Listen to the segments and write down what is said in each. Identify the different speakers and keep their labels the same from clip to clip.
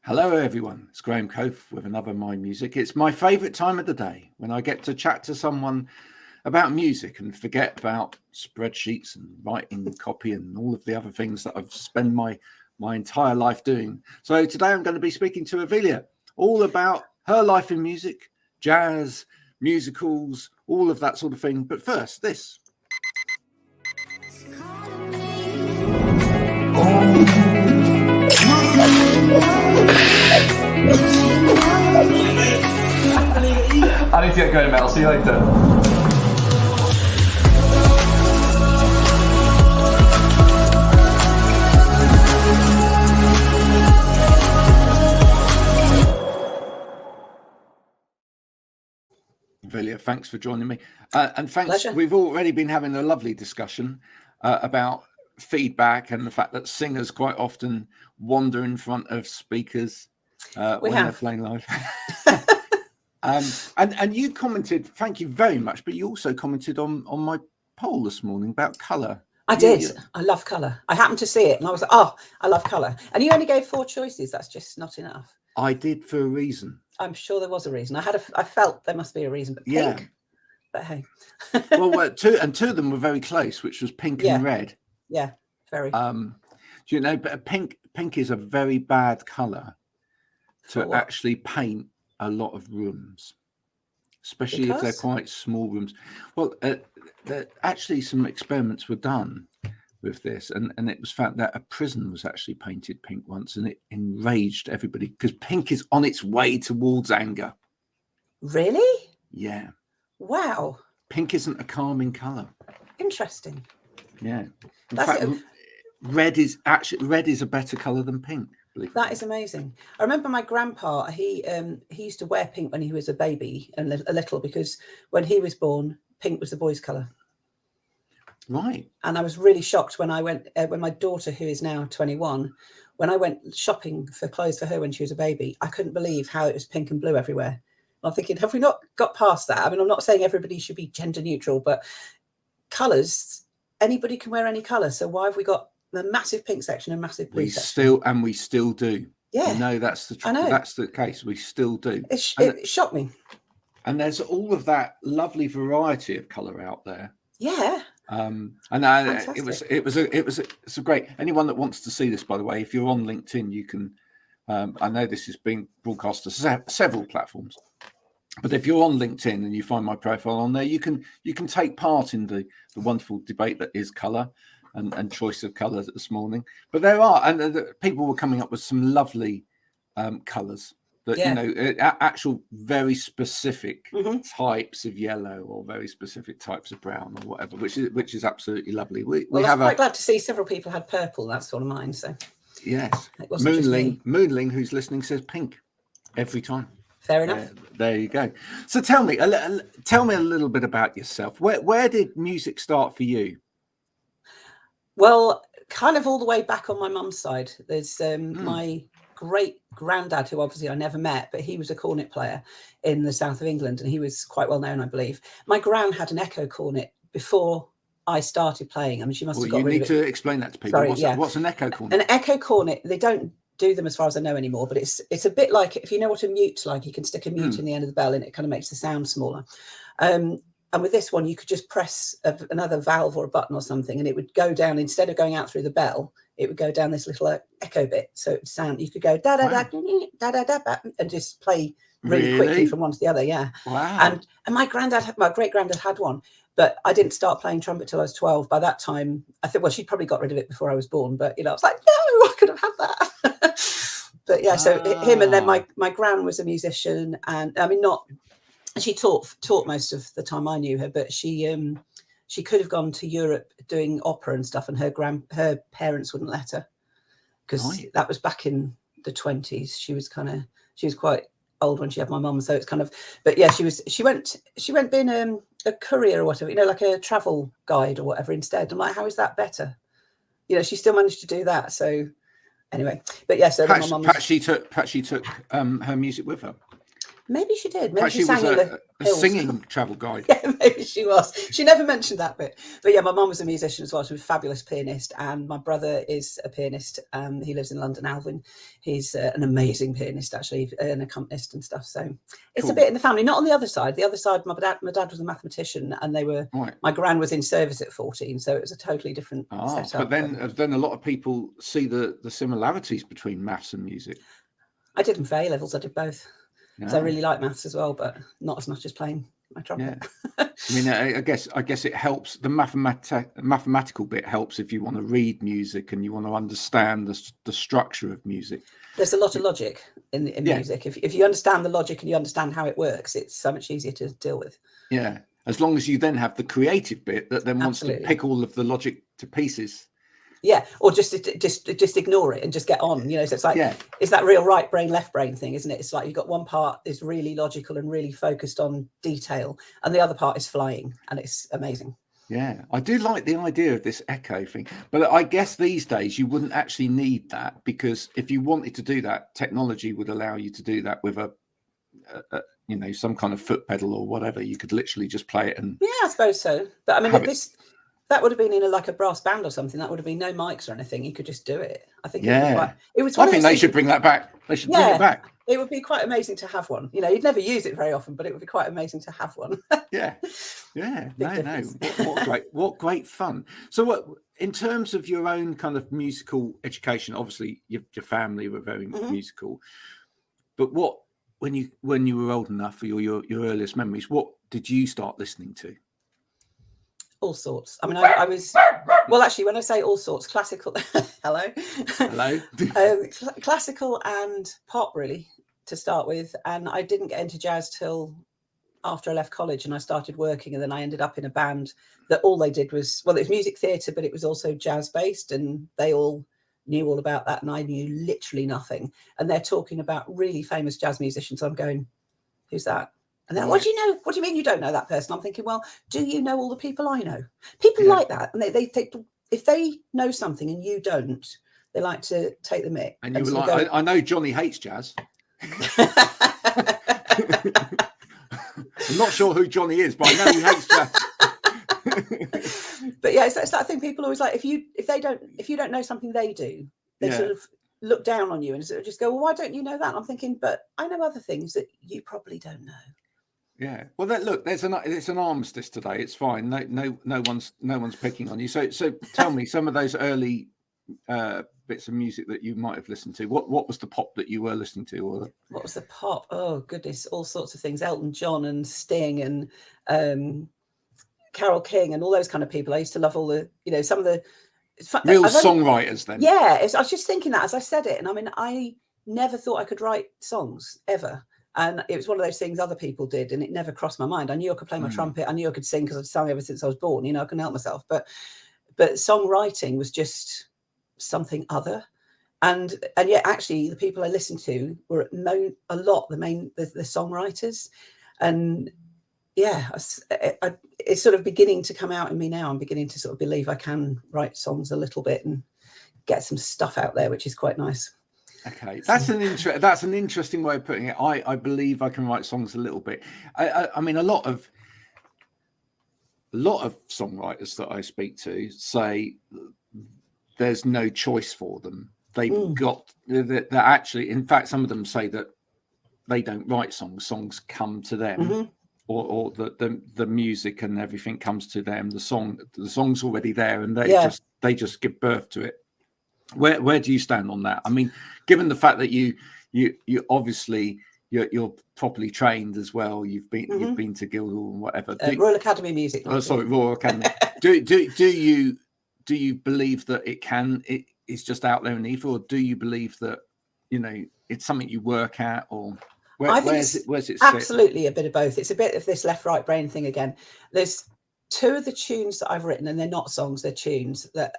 Speaker 1: Hello everyone, it's Graham Coath with another My Music. It's my favourite time of the day when I get to chat to someone about music and forget about spreadsheets and writing copy and all of the other things that I've spent my entire life doing. So today I'm going to be speaking to Avelia, all about her life in music, jazz, musicals, all of that sort of thing. But first, this.
Speaker 2: I need to get going, Mel. See you later.
Speaker 1: Avelia, thanks for joining me. And thanks.
Speaker 3: Pleasure.
Speaker 1: We've already been having a lovely discussion about feedback and the fact that singers quite often wander in front of speakers when they're playing live. And you commented, thank you very much, but you also commented on my poll this morning about colour.
Speaker 3: I did. I love colour. I happened to see it and I was like, oh, I love colour. And you only gave 4 choices. That's just not enough.
Speaker 1: I did for a reason.
Speaker 3: I'm sure there was a reason. I felt there must be a reason, but pink.
Speaker 1: Yeah.
Speaker 3: But hey.
Speaker 1: well, two of them were very close, which was pink and red.
Speaker 3: Yeah, very.
Speaker 1: Do you know, but pink is a very bad colour to actually paint a lot of rooms, especially if they're quite small rooms. Well, actually some experiments were done with this, and it was found that a prison was actually painted pink once, and it enraged everybody because pink is on its way towards anger.
Speaker 3: Really?
Speaker 1: Yeah.
Speaker 3: Wow.
Speaker 1: Pink isn't a calming colour.
Speaker 3: Interesting.
Speaker 1: Yeah. In fact, red is a better colour than pink.
Speaker 3: That is amazing. I remember my grandpa, he used to wear pink when he was a baby and a little, because when he was born, pink was the boy's colour.
Speaker 1: Right.
Speaker 3: And I was really shocked when I went, when my daughter, who is now 21, when I went shopping for clothes for her when she was a baby, I couldn't believe how it was pink and blue everywhere. I'm thinking, have we not got past that? I mean, I'm not saying everybody should be gender neutral, but colours, anybody can wear any colour. So why have we got the massive pink section and massive blue section?
Speaker 1: We still do.
Speaker 3: Yeah.
Speaker 1: You know, that's the
Speaker 3: I know.
Speaker 1: That's the case. We still do.
Speaker 3: It shocked me.
Speaker 1: And there's all of that lovely variety of colour out there.
Speaker 3: Yeah.
Speaker 1: And it was a great. Anyone that wants to see this, by the way, if you're on LinkedIn, you can. I know this is being broadcast to several platforms, but if you're on LinkedIn and you find my profile on there, you can take part in the wonderful debate that is colour and choice of colours this morning. But there are, and people were coming up with some lovely colours that you know, actual very specific types of yellow or very specific types of brown or whatever, which is absolutely lovely. I'm
Speaker 3: quite glad to see several people had purple. That's sort of mine. So
Speaker 1: yes, Moonling, who's listening, says pink every time.
Speaker 3: Fair enough.
Speaker 1: There you go. So tell me a little bit about yourself. Where did music start for you?
Speaker 3: Well, kind of all the way back on my mum's side. There's my great granddad, who obviously I never met, but he was a cornet player in the south of England, and he was quite well known, I believe. My gran had an echo cornet before I started playing. I mean, she must have got rid of it. You need
Speaker 1: to explain that to people.
Speaker 3: Sorry,
Speaker 1: what's an echo cornet?
Speaker 3: An echo cornet, they don't do them as far as I know anymore, but it's a bit like, if you know what a mute's like, you can stick a mute in the end of the bell and it kind of makes the sound smaller. And with this one, you could just press another valve or a button or something, and it would go down, instead of going out through the bell, it would go down this little echo bit. So it would sound, you could go da da da da da da and just play really quickly from one to the other. Yeah.
Speaker 1: Wow.
Speaker 3: And my great granddad had one, but I didn't start playing trumpet till I was 12. By that time, I think, well, she'd probably got rid of it before I was born, but you know, I was like, no, I could have had that. But yeah, so him, and then my gran was a musician, and I mean, she taught most of the time I knew her, but she could have gone to Europe doing opera and stuff, and her parents wouldn't let her, because that was back in the 20s. She was quite old when she had my mum, so it's kind of, but yeah, she went being a courier or whatever, you know, like a travel guide or whatever instead. I'm like, how is that better? You know, she still managed to do that. So anyway, but yeah, so
Speaker 1: perhaps she took her music with her.
Speaker 3: Maybe she did. Maybe
Speaker 1: Perhaps
Speaker 3: she
Speaker 1: she was
Speaker 3: sang in the
Speaker 1: a
Speaker 3: hills.
Speaker 1: singing travel guide.
Speaker 3: Yeah, maybe she was. She never mentioned that bit. But yeah, my mum was a musician as well. She was a fabulous pianist. And my brother is a pianist. He lives in London, Alvin. He's an amazing pianist, actually, an accompanist and stuff. So it's
Speaker 1: Cool.
Speaker 3: a bit in the family. Not on the other side. The other side, my dad was a mathematician, and they were.
Speaker 1: Right.
Speaker 3: My gran was in service at 14, so it was a totally different setup.
Speaker 1: But then a lot of people see the similarities between maths and music.
Speaker 3: I did them for A levels. I did both. So I really like maths as well, but not as much as playing my trumpet.
Speaker 1: Yeah. I mean, I guess it helps. The mathematical bit helps if you want to read music and you want to understand the structure of music.
Speaker 3: There's a lot of logic in music. If you understand the logic and you understand how it works, it's so much easier to deal with.
Speaker 1: Yeah, as long as you then have the creative bit that then wants
Speaker 3: Absolutely.
Speaker 1: to pick all of the logic to pieces.
Speaker 3: Yeah, or just ignore it and just get on. So it's like it's that real right brain, left brain thing, isn't it? It's like you've got one part is really logical and really focused on detail, and the other part is flying, and it's amazing.
Speaker 1: Yeah, I do like the idea of this echo thing, but I guess these days you wouldn't actually need that, because if you wanted to do that, technology would allow you to do that with a some kind of foot pedal or whatever. You could literally just play it and
Speaker 3: I suppose so. But I mean, that would have been in like a brass band or something. That would have been no mics or anything. You could just do it. I think.
Speaker 1: Yeah.
Speaker 3: It was.
Speaker 1: I think they should bring that back. They should bring it back.
Speaker 3: It would be quite amazing to have one. You'd never use it very often, but it would be quite amazing to have one.
Speaker 1: Yeah. No. What great fun. So, what in terms of your own kind of musical education? Obviously, your family were very musical, but when you were old enough for your earliest memories, what did you start listening to?
Speaker 3: All sorts. I mean, I was, well, actually, when I say all sorts, classical, hello, classical and pop, really, to start with. And I didn't get into jazz till after I left college, and I started working, and then I ended up in a band that all they did was, well, it was music theatre, but it was also jazz based, and they all knew all about that, and I knew literally nothing. And they're talking about really famous jazz musicians. So I'm going, who's that? And then, what do you know? What do you mean you don't know that person? I'm thinking, well, do you know all the people I know? People like that. And they if they know something and you don't, they like to take the mick.
Speaker 1: And you were like, I know Johnny hates jazz. I'm not sure who Johnny is, but I know he hates jazz.
Speaker 3: But yeah, it's that thing. People always like, if you don't know something they do, they sort of look down on you and sort of just go, well, why don't you know that? And I'm thinking, but I know other things that you probably don't know.
Speaker 1: Yeah. Well, look, it's an armistice today. It's fine. No one's picking on you. So tell me some of those early bits of music that you might have listened to. What was the pop that you were listening to? Or
Speaker 3: what was the pop? Oh goodness, all sorts of things. Elton John and Sting and Carole King and all those kind of people. I used to love all the some of the
Speaker 1: real songwriters then.
Speaker 3: Yeah, I was just thinking that as I said it, and I mean, I never thought I could write songs ever. And it was one of those things other people did, and it never crossed my mind. I knew I could play my trumpet. I knew I could sing because I'd sung ever since I was born. I couldn't help myself. But songwriting was just something other. And yet, actually, the people I listened to were the songwriters. And yeah, it's sort of beginning to come out in me now. I'm beginning to sort of believe I can write songs a little bit and get some stuff out there, which is quite nice.
Speaker 1: Okay, that's an interesting way of putting it. I believe I can write songs a little bit. I mean, a lot of songwriters that I speak to say there's no choice for them. They've got they're actually, in fact, some of them say that they don't write songs. Songs come to them, or the music and everything comes to them. The song's already there, and they just give birth to it. Where do you stand on that? I mean, given the fact that you obviously you're properly trained as well, you've been to Guildhall and whatever.
Speaker 3: Royal Academy of Music.
Speaker 1: Royal Academy. do you believe that it's just out there in ether, or do you believe that it's something you work at, or where's it
Speaker 3: absolutely a bit of both. It's a bit of this left-right brain thing again. There's two of the tunes that I've written, and they're not songs, they're tunes that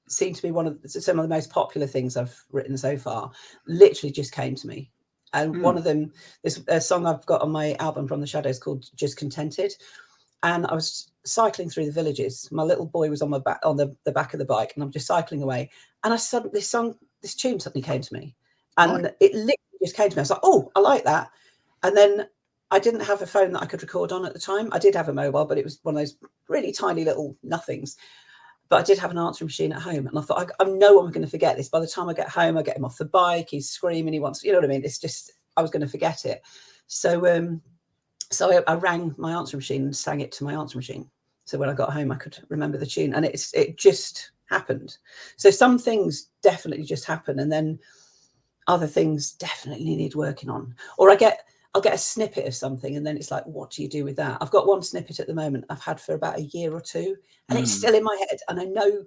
Speaker 3: seem to be some of the most popular things I've written so far, literally just came to me. And one of them, there's a song I've got on my album From the Shadows called Just Contented. And I was cycling through the villages. My little boy was on the back of the bike, and I'm just cycling away. And this tune suddenly came to me. And it literally just came to me. I was like, oh, I like that. And then I didn't have a phone that I could record on at the time. I did have a mobile, but it was one of those really tiny little nothings. But I did have an answering machine at home. And I thought, I know I'm going to forget this. By the time I get home, I get him off the bike. He's screaming. He wants, you know what I mean? It's just, I was going to forget it. So I rang my answering machine and sang it to my answering machine. So when I got home, I could remember the tune, and it just happened. So some things definitely just happen, and then other things definitely need working on. Or I'll get a snippet of something, and then it's like, what do you do with that? I've got one snippet at the moment I've had for about a year or two, and it's still in my head. And I know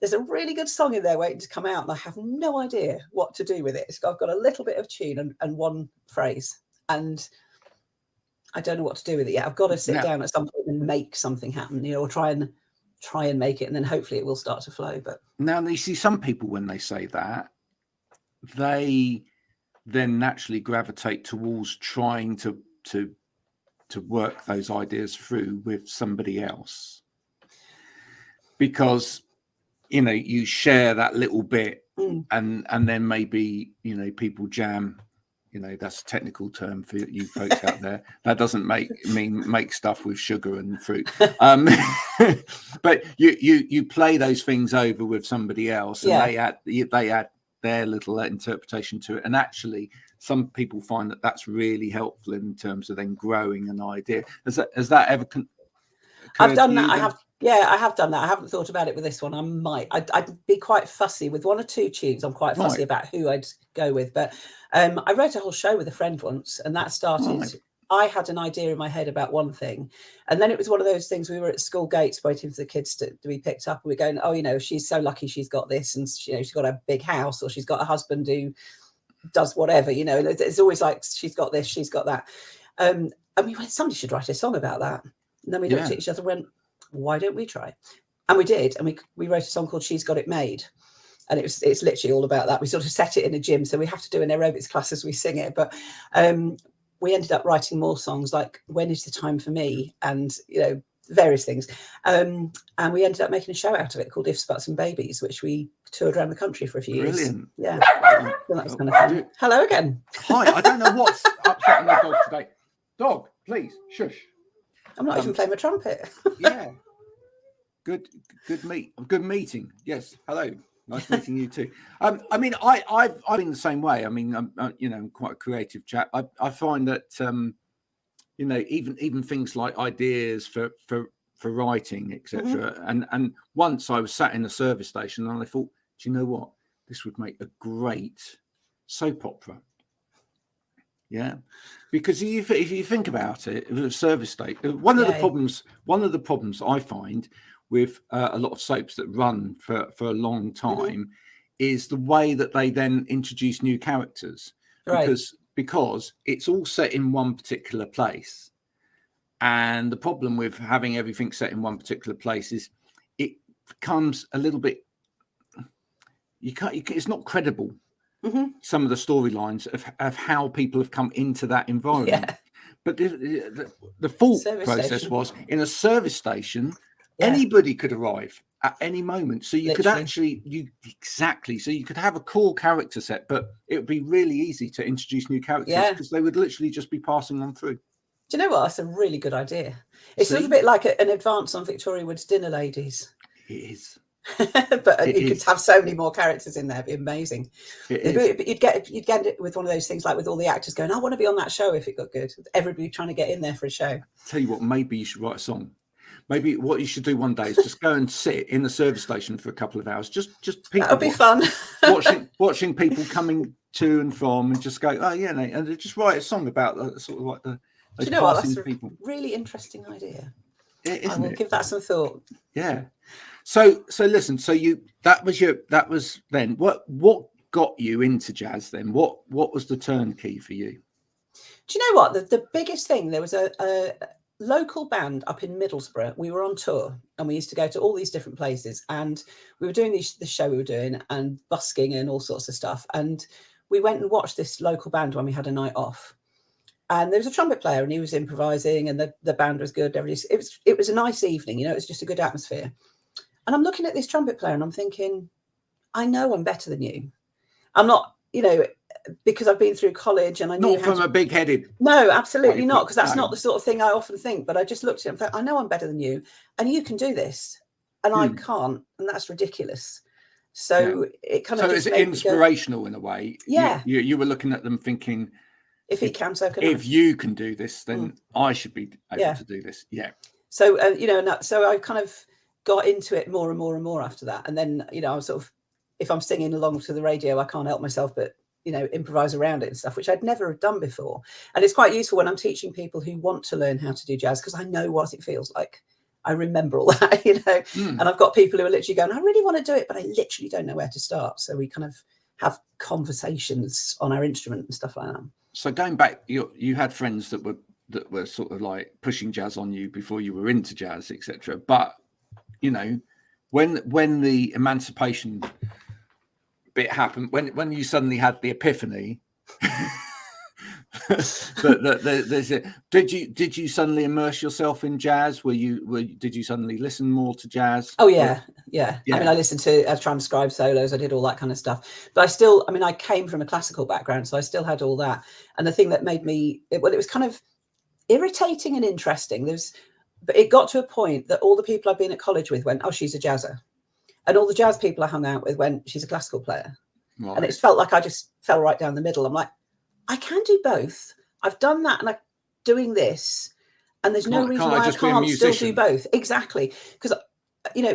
Speaker 3: there's a really good song in there waiting to come out, and I have no idea what to do with it. I've got a little bit of tune and one phrase, and I don't know what to do with it yet. I've got to sit down at some point and make something happen, or try and make it, and then hopefully it will start to flow. But
Speaker 1: now you see some people, when they say that, they then naturally gravitate towards trying to work those ideas through with somebody else, because you share that little bit, and then maybe people jam. That's a technical term for you folks out there. That doesn't mean make stuff with sugar and fruit. But you play those things over with somebody else, and they add their little interpretation to it. And actually, some people find that that's really helpful in terms of then growing an idea. Has that ever?
Speaker 3: I've done that. I have done that. I haven't thought about it with this one. I might. I'd be quite fussy with one or two tunes. I'm quite fussy about who I'd go with. But I wrote a whole show with a friend once, and that started. Right. I had an idea in my head about one thing, and then it was one of those things. We were at school gates waiting for the kids to be picked up, and we're going, oh, she's so lucky she's got this, and she's got a big house, or she's got a husband who does whatever. It's always like she's got this, she's got that. And we went, somebody should write a song about that. And then we looked at each other and went, why don't we try? And we did, and we wrote a song called She's Got It Made, and it's literally all about that. We sort of set it in a gym, so we have to do an aerobics class as we sing it, but we ended up writing more songs like When Is the Time for Me, and various things, and we ended up making a show out of it called Ifs, Buts and Babies, which we toured around the country for a few years.
Speaker 1: Brilliant.
Speaker 3: Yeah, well, that was kind of fun. Hello again.
Speaker 1: Hi. I don't know what's upsetting the dog today. Dog, please shush.
Speaker 3: I'm not even playing my trumpet.
Speaker 1: Yeah. Good meeting. Yes. Hello. Nice meeting you too. I've been the same way. I'm quite a creative chap. I find that even things like ideas for writing, etc. And once I was sat in a service station and I thought, do you know what? This would make a great soap opera. Yeah, because if you think about it, it was a service station. One of the problems I find with a lot of soaps that run for a long time is the way that they then introduce new characters, because it's all set in one particular place. And the problem with having everything set in one particular place is it becomes a little bit, it's not credible. Some of the storylines of how people have come into that environment. Yeah. But the thought process was, in a service station, anybody could arrive at any moment. So you could so you could have a cool character set, but it would be really easy to introduce new characters because they would literally just be passing on through.
Speaker 3: Do you know what? That's a really good idea. It's a little bit like an advance on Victoria Wood's Dinner Ladies.
Speaker 1: It is.
Speaker 3: But you could have so many more characters in there. It'd be amazing. But you'd get it with one of those things, like with all the actors going, I want to be on that show if it got good. Everybody trying to get in there for a show.
Speaker 1: Tell you what, maybe you should write a song. Maybe what you should do one day is just go and sit in the service station for a couple of hours. Just people.
Speaker 3: That would be fun.
Speaker 1: watching people coming to and from, and just go, oh yeah, and just write a song about sort of like the.
Speaker 3: Do you know what? That's a really interesting idea. I will give that some thought.
Speaker 1: Yeah. So listen. So that was then. What got you into jazz then? What was the turnkey for you?
Speaker 3: Do you know what? The biggest thing, there was a local band up in Middlesbrough. We were on tour, and we used to go to all these different places, and we were doing the show we were doing and busking and all sorts of stuff. And we went and watched this local band when we had a night off. And there was a trumpet player, and he was improvising, and the band was good. It was a nice evening, it was just a good atmosphere. And I'm looking at this trumpet player, and I'm thinking, I know I'm better than you. I'm not, because I've been through college and I knew
Speaker 1: not from a big-headed.
Speaker 3: No, absolutely not, because that's
Speaker 1: no.
Speaker 3: not the sort of thing I often think. But I just looked at him and thought, I know I'm better than you, and you can do this, and I can't, and that's ridiculous. So it kind of
Speaker 1: so
Speaker 3: just
Speaker 1: it's
Speaker 3: made
Speaker 1: inspirational in a way.
Speaker 3: Yeah,
Speaker 1: you were looking at them thinking,
Speaker 3: if he can, so can I.
Speaker 1: If you can do this, then I should be able to do this. Yeah.
Speaker 3: So so I kind of got into it more and more and more after that, and then I was sort of, if I'm singing along to the radio, I can't help myself but improvise around it and stuff, which I'd never done before. And it's quite useful when I'm teaching people who want to learn how to do jazz, because I know what it feels like. I remember all that, and I've got people who are literally going, I really want to do it, but I literally don't know where to start. So we kind of have conversations on our instrument and stuff like that. So
Speaker 1: going back, you had friends that were sort of like pushing jazz on you before you were into jazz, etc. But when the emancipation bit happened, when you suddenly had the epiphany, did you suddenly immerse yourself in jazz? Did you suddenly listen more to jazz? Oh yeah. I mean, I listened to transcribed solos, I did all that kind of stuff, but I came from a classical background, so I still had all that. And the thing that made me, it was kind of irritating and interesting. But it got to a point that all the people I've been at college with went, oh, she's a jazzer. And all the jazz people I hung out with went, she's a classical player. Right. And it felt like I just fell right down the middle. I'm like, I can do both. I've done that and I'm doing this. And there's no reason why I can't still do both. Exactly. Because,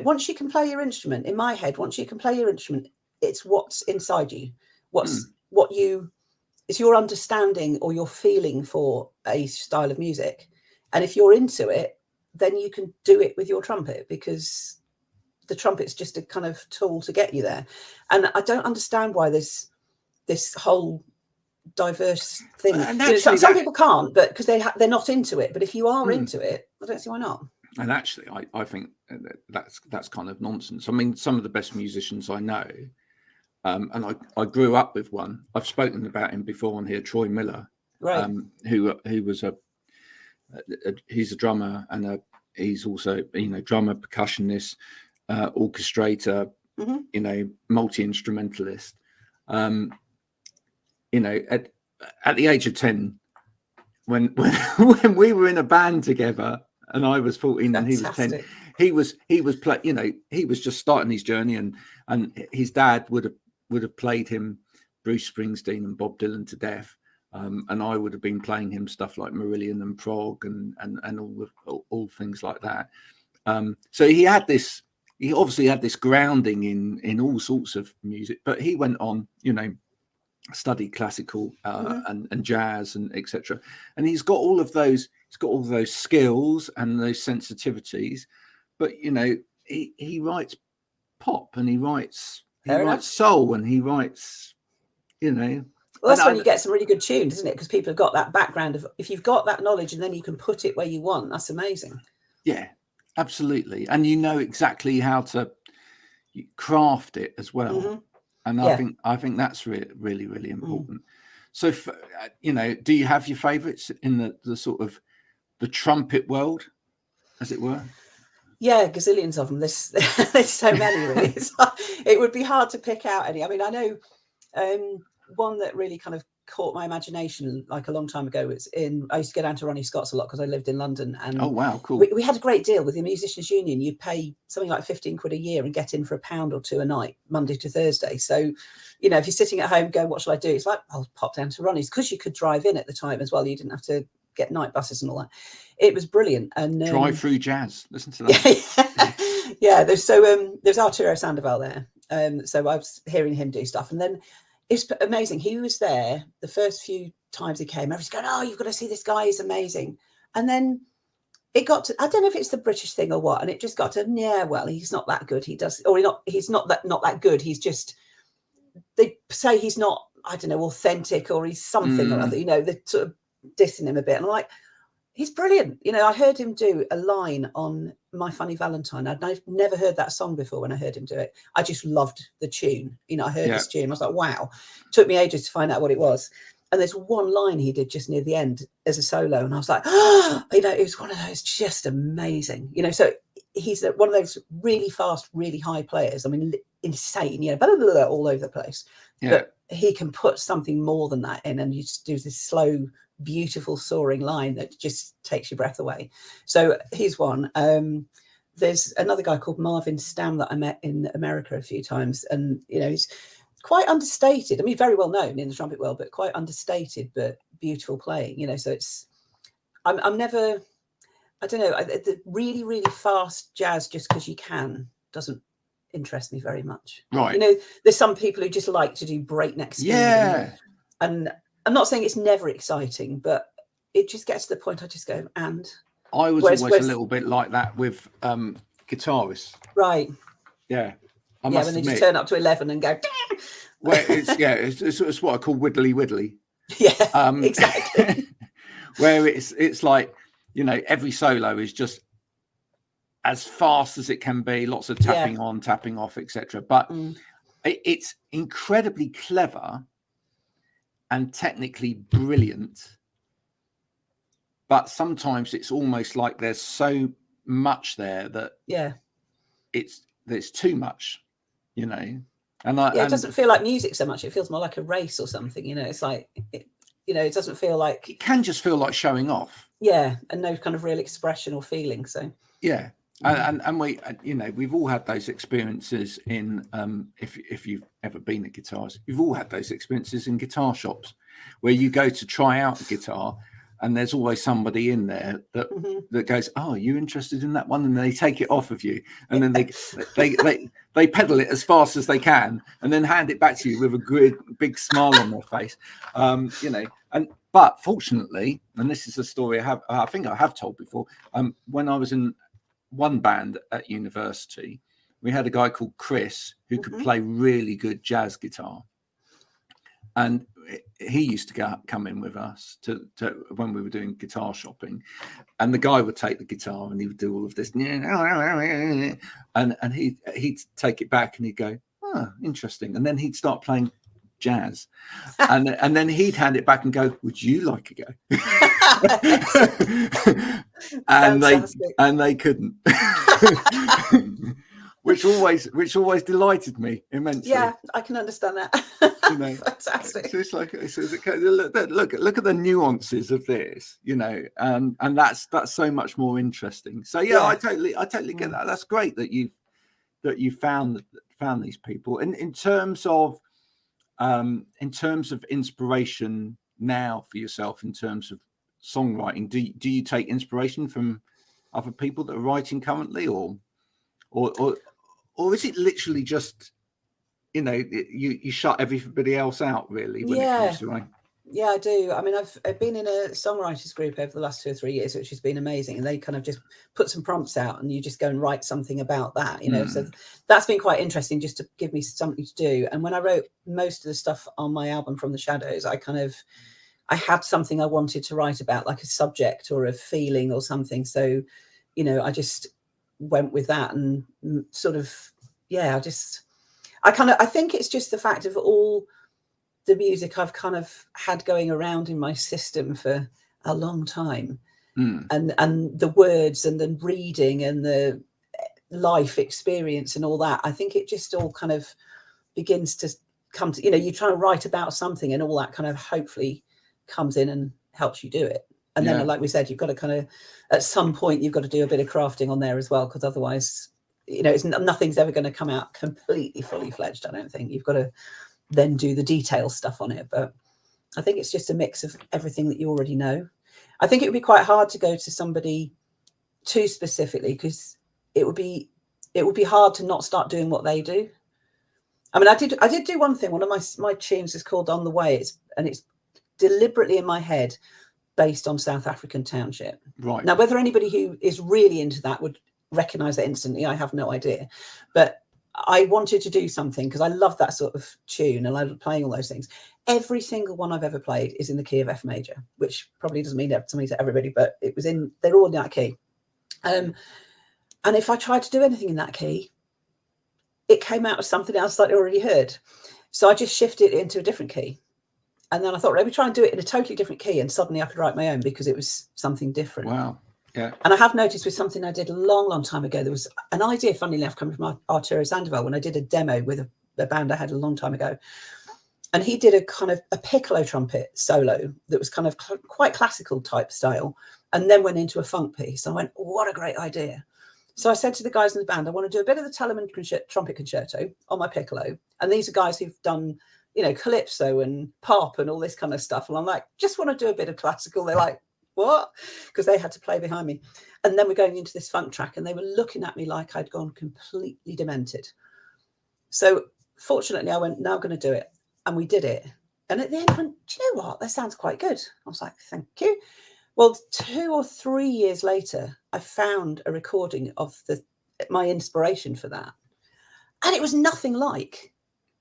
Speaker 1: once you can play your instrument, in my head, once you can play your instrument, it's what's inside you. It's your understanding or your feeling for a style of music. And if you're into it, then you can do it with your trumpet, because the trumpet's just a kind of tool to get you there. And I don't understand why there's this whole diverse thing. Some people can't, but because they're not into it. But if you are into it, I don't see why not. And actually, I think that's kind of nonsense. I mean, some of the best musicians I know, and I grew up with one. I've spoken about him before on here, Troy Miller, right? Who was he's a drummer, and he's also drummer, percussionist, orchestrator, multi-instrumentalist. At the age of 10, when we were in a band together, and I was 14 and he was 10, he was he was just starting his journey, and his dad would have played him Bruce Springsteen and Bob Dylan to death. And I would have been playing him stuff like Marillion and Prog and all things like that. So he obviously had this grounding in all sorts of music, but he went on, studied classical and jazz and etc. And he's got all of those skills and those sensitivities, but he writes pop, and he writes soul, and he writes, Well, that's when you get some really good tunes, isn't it? Because people have got that background of, if you've got that knowledge and then you can put it where you want, that's amazing. Yeah, absolutely. And exactly how to craft it as well. Mm-hmm. And I think that's really, really important. So, do you have your favourites in the sort of the trumpet world, as it were? Yeah, gazillions of them. There's so many, really. It would be hard to pick out any. I mean, I know one that really kind of caught my imagination like a long time ago was I used to go down to Ronnie Scott's a lot because I lived in London, and oh wow, cool. We had a great deal with the Musicians Union. You'd pay something like 15 quid a year and get in for £1 or £2 a night, Monday to Thursday. So if you're sitting at home going, what shall I do? It's like, I'll pop down to Ronnie's, because you could drive in at the time as well. You didn't have to get night buses and all that. It was brilliant. And drive through jazz, listen to that. Yeah, there's Arturo Sandoval there, so I was hearing him do stuff, and then it's amazing. He was there the first few times he came. Everyone's going, oh, you've got to see this guy, he's amazing. And then it got to, I don't know if it's the British thing or what, and it just got to, yeah, well, he's not that good. He's not that good. He's just, they say he's not, I don't know, authentic, or he's something or other, they're sort of dissing him a bit. And I'm like, he's brilliant. I heard him do a line on My Funny Valentine. I've never heard that song before. When I heard him do it, I just loved the tune. I heard this tune. I was like, wow. Took me ages to find out what it was. And there's one line he did just near the end as a solo. And I was like, it was one of those just amazing. So he's one of those really fast, really high players. I mean, insane, blah, blah, blah, all over the place. Yeah. But
Speaker 3: he can put something more than that in, and you just do this slow, beautiful soaring line that just takes your breath away. So he's one. There's another guy called Marvin Stamm that I met in America a few times, and he's quite understated. I mean, very well known in the trumpet world, but quite understated, but beautiful playing. So I'm never, I don't know, the really, really fast jazz just because you can doesn't interest me very much.
Speaker 1: Right.
Speaker 3: There's some people who just like to do breakneck speed.
Speaker 1: Yeah.
Speaker 3: And I'm not saying it's never exciting, but it just gets to the point I just go, and
Speaker 1: I was always a little bit like that with guitarists.
Speaker 3: Right.
Speaker 1: Yeah.
Speaker 3: When they just turn up to 11 and go.
Speaker 1: Well, it's what I call widdly.
Speaker 3: Yeah, exactly.
Speaker 1: Where it's like, every solo is just as fast as it can be, lots of tapping on, tapping off, etc. But it's incredibly clever and technically brilliant. But sometimes it's almost like there's so much there that there's too much, And
Speaker 3: it doesn't feel like music so much. It feels more like a race or something. It's like it doesn't feel like,
Speaker 1: it can just feel like showing off.
Speaker 3: Yeah, and no kind of real expression or feeling. So
Speaker 1: yeah. And we, we've all had those experiences in, if you've ever been a guitarist, you've all had those experiences in guitar shops where you go to try out a guitar and there's always somebody in there that goes, "Oh, are you interested in that one?" And they take it off of you, and then they pedal it as fast as they can, and then hand it back to you with a good big smile on their face, But fortunately, and this is a story I think I have told before, when I was in one band at university, we had a guy called Chris who could play really good jazz guitar, and he used to come in with us to when we were doing guitar shopping, and the guy would take the guitar and he would do all of this, and he'd take it back and he'd go, "Oh, interesting," and then he'd start playing jazz, and then he'd hand it back and go, "Would you like a go?" and they couldn't. which always delighted me immensely.
Speaker 3: Yeah, I can understand that. Fantastic.
Speaker 1: So it's like, look at the nuances of this, and that's so much more interesting. So I totally get that. That's great that you found these people. And in terms of inspiration now for yourself, in terms of songwriting, do you take inspiration from other people that are writing currently, or is it literally just you shut everybody else out really when it comes to writing?
Speaker 3: Yeah, I do. I mean, I've been in a songwriters group over the last 2 or 3 years, which has been amazing, and they kind of just put some prompts out and you just go and write something about that, so that's been quite interesting, just to give me something to do. And when I wrote most of the stuff on my album From the Shadows, I had something I wanted to write about, like a subject or a feeling or something. So I just went with that, and sort of I think it's just the fact of all the music I've kind of had going around in my system for a long time, and the words and the reading and the life experience and all that. I think it just all kind of begins to come to, you're trying to write about something, and all that kind of hopefully comes in and helps you do it. And then, like we said, you've got to kind of, at some point, you've got to do a bit of crafting on there as well, because otherwise, nothing's ever going to come out completely fully fledged. I don't think. You've got to then do the detail stuff on it. But I think it's just a mix of everything that you already know. I think it would be quite hard to go to somebody too specifically, because it would be hard to not start doing what they do. I mean, I did do one thing. One of my tunes is called On the Way, and it's deliberately in my head based on South African Township.
Speaker 1: Right.
Speaker 3: Now, whether anybody who is really into that would recognize that instantly, I have no idea. But I wanted to do something because I love that sort of tune and I love playing all those things. Every single one I've ever played is in the key of F major, which probably doesn't mean something to everybody, but they're all in that key. And if I tried to do anything in that key, it came out of something else that I already heard. So I just shifted it into a different key. And then I thought, let me try and do it in a totally different key. And suddenly I could write my own because it was something different.
Speaker 1: Wow. Yeah.
Speaker 3: And I have noticed with something I did a long, long time ago, there was an idea, funnily enough, coming from Arturo Sandoval when I did a demo with a band I had a long time ago. And he did a kind of a piccolo trumpet solo that was kind of quite classical type style, and then went into a funk piece. I went, what a great idea. So I said to the guys in the band, I want to do a bit of the Telemann trumpet concerto on my piccolo. And these are guys who've done, you know, calypso and pop and all this kind of stuff. And I'm like, just want to do a bit of classical. They're like, what? Because they had to play behind me. And then we're going into this funk track, and they were looking at me like I'd gone completely demented. So fortunately, I went, now I'm going to do it. And we did it. And at the end, I went, do you know what? That sounds quite good. I was like, thank you. Well, 2 or 3 years later, I found a recording of my inspiration for that. And it was nothing like,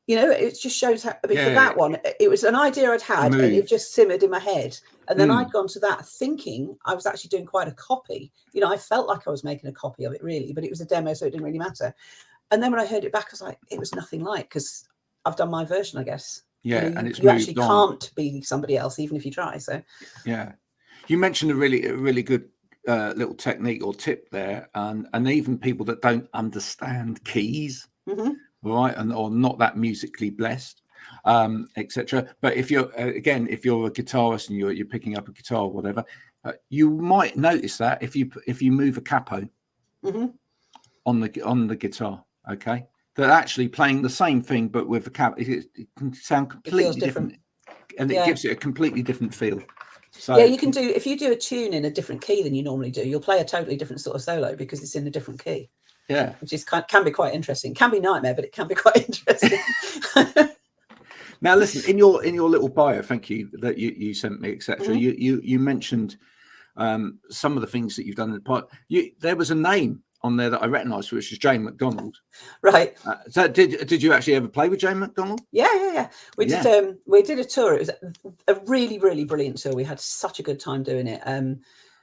Speaker 3: you know, it just shows how, I mean, for that one, it was an idea I'd had and it just simmered in my head. And then I'd gone to that thinking I was actually doing quite a copy. You know, I felt like I was making a copy of it really, but it was a demo, so it didn't really matter. And then when I heard it back, I was like, it was nothing like, because I've done my version, I guess.
Speaker 1: Yeah,
Speaker 3: and
Speaker 1: it's
Speaker 3: you actually can't be somebody else, even if you try. So
Speaker 1: yeah. You mentioned a really good little technique or tip there, and even people that don't understand keys, right, and or not that musically blessed, etc. But if you're if you're a guitarist and you're picking up a guitar or whatever, you might notice that if you move a capo on the guitar, okay, that actually playing the same thing but with a capo, it can sound completely different, and it gives it a completely different feel. So,
Speaker 3: yeah, you can do, if you do a tune in a different key than you normally do, you'll play a totally different sort of solo because it's in a different key.
Speaker 1: Yeah,
Speaker 3: which is can be quite interesting. Can be nightmare, but it can be quite interesting.
Speaker 1: Now, listen, in your little bio, thank you, that you sent me, etc. You mentioned some of the things that you've done in the past. There was a name on there that I recognised, which is Jane McDonald.
Speaker 3: Right.
Speaker 1: So did you actually ever play with Jane McDonald?
Speaker 3: Yeah. We did a tour. It was a really, really brilliant tour. We had such a good time doing it. And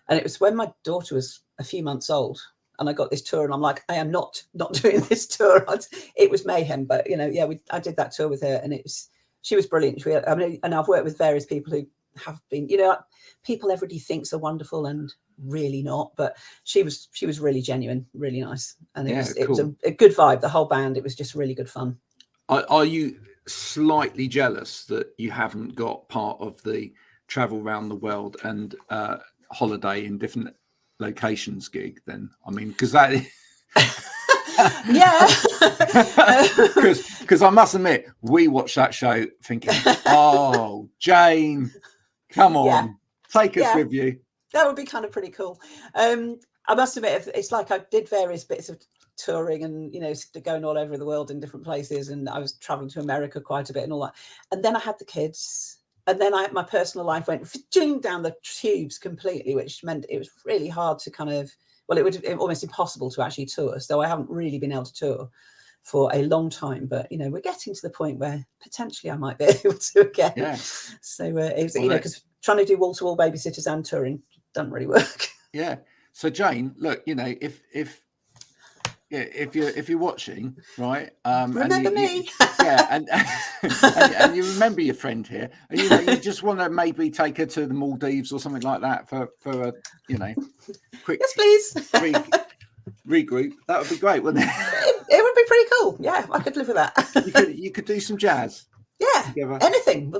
Speaker 3: it was when my daughter was a few months old, and I got this tour, and I'm like, I am not doing this tour. It was mayhem, but you know, yeah, I did that tour with her, and she was brilliant. And I've worked with various people who have been, you know, people everybody thinks are wonderful and really not, but she was really genuine, really nice, and it was a good vibe. The whole band, it was just really good fun.
Speaker 1: Are you slightly jealous that you haven't got part of the travel around the world and holiday in different locations gig then? I mean, because that because I must admit, we watched that show thinking, oh, Jane, come on, take us with you.
Speaker 3: That would be kind of pretty cool. I must admit, it's like I did various bits of touring and, you know, going all over the world in different places, and I was traveling to America quite a bit and all that. And then I had the kids, and then my personal life went down the tubes completely, which meant it was really hard to kind of, well, it would almost impossible to actually tour. So I haven't really been able to tour for a long time, but you know, we're getting to the point where potentially I might be able to again. Yeah. So it was, you know, because trying to do wall-to-wall babysitters and touring doesn't really work.
Speaker 1: Yeah. So Jane, look, you know, if you're watching, right?
Speaker 3: Remember me.
Speaker 1: And you remember your friend here, and you know, you just want to maybe take her to the Maldives or something like that for a, you know, quick,
Speaker 3: yes, please,
Speaker 1: regroup. That would be great, wouldn't it?
Speaker 3: It would be pretty cool. Yeah, I could live with that.
Speaker 1: You could do some jazz.
Speaker 3: Yeah, together. Anything.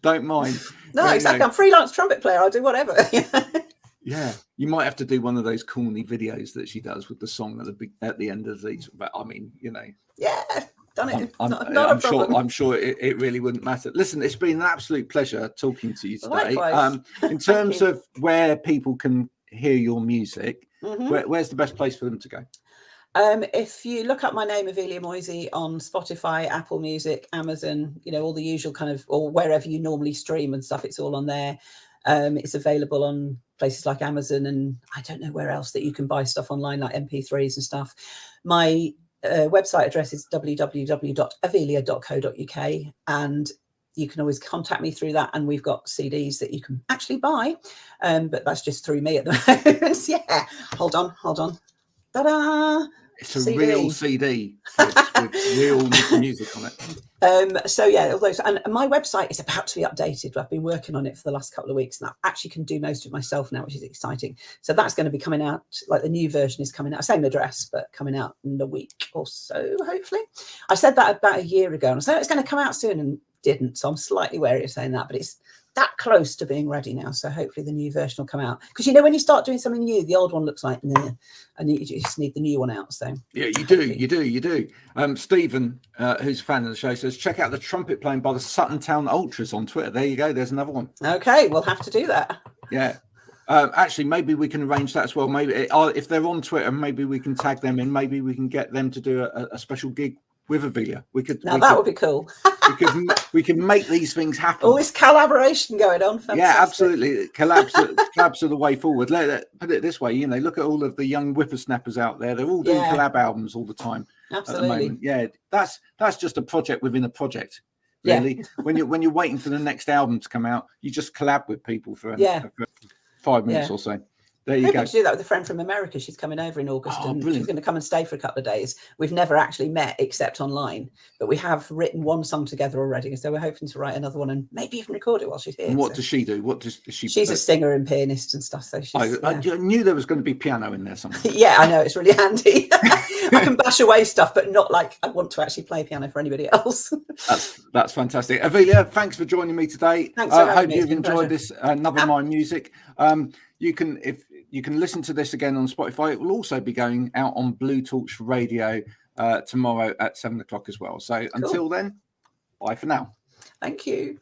Speaker 1: Don't mind.
Speaker 3: No, exactly. I'm a freelance trumpet player. I'll do whatever.
Speaker 1: Yeah, you might have to do one of those corny videos that she does with the song at the end of these. But I mean, you know.
Speaker 3: Yeah, done it.
Speaker 1: I'm sure it really wouldn't matter. Listen, it's been an absolute pleasure talking to you today.
Speaker 3: Likewise.
Speaker 1: In terms of where people can hear your music, where's the best place for them to go?
Speaker 3: If you look up my name, Avelia Moisey, on Spotify, Apple Music, Amazon, you know, all the usual kind of, or wherever you normally stream and stuff, it's all on there. It's available on places like Amazon, and I don't know where else that you can buy stuff online, like MP3s and stuff. My website address is www.avelia.co.uk, and you can always contact me through that, and we've got CDs that you can actually buy, but that's just through me at the moment. Yeah, hold on. Ta-da!
Speaker 1: It's a real CD, folks, with real music on it.
Speaker 3: So yeah, all those, and my website is about to be updated. I've been working on it for the last couple of weeks, and I actually can do most of it myself now, which is exciting. So that's going to be coming out, like the new version is coming out, same address, but coming out in a week or so, hopefully. I said that about a year ago, and I said it's going to come out soon, and didn't. So I'm slightly wary of saying that, but it's that close to being ready now. So hopefully the new version will come out, because when you start doing something new, the old one looks like nah, and you just need the new one out. So
Speaker 1: yeah, you do. Stephen, who's a fan of the show, says check out the trumpet playing by the Sutton Town Ultras on Twitter. There you go. There's another one.
Speaker 3: Okay, we'll have to do that.
Speaker 1: Yeah. Actually, maybe we can arrange that as well. Maybe if they're on Twitter, maybe we can tag them in. Maybe we can get them to do a special gig with Avelia. Would be cool. we can make these things happen.
Speaker 3: All this collaboration going on. Fantastic.
Speaker 1: Yeah, absolutely. Collabs are the way forward. Put it this way, look at all of the young whippersnappers out there. They're all doing collab albums all the time.
Speaker 3: Absolutely.
Speaker 1: At the moment. Yeah, that's just a project within a project. Really, when you're waiting for the next album to come out, you just collab with people for 5 minutes or so. There you go.
Speaker 3: To do that with a friend from America. She's coming over in August, and she's going to come and stay for a couple of days. We've never actually met except online, but we have written one song together already. So we're hoping to write another one and maybe even record it while she's here.
Speaker 1: And what does she do? What does she?
Speaker 3: She's a singer and pianist and stuff. So she's,
Speaker 1: I knew there was going to be piano in there somewhere.
Speaker 3: Yeah, I know, it's really handy. I can bash away stuff, but not like I want to actually play piano for anybody else.
Speaker 1: That's fantastic. Avelia, thanks for joining me today.
Speaker 3: Thanks for having
Speaker 1: me. Hope you've enjoyed this Another My Music. You can listen to this again on Spotify. It will also be going out on Blue Torch Radio tomorrow at 7 o'clock as well. So until then, bye for now.
Speaker 3: Thank you.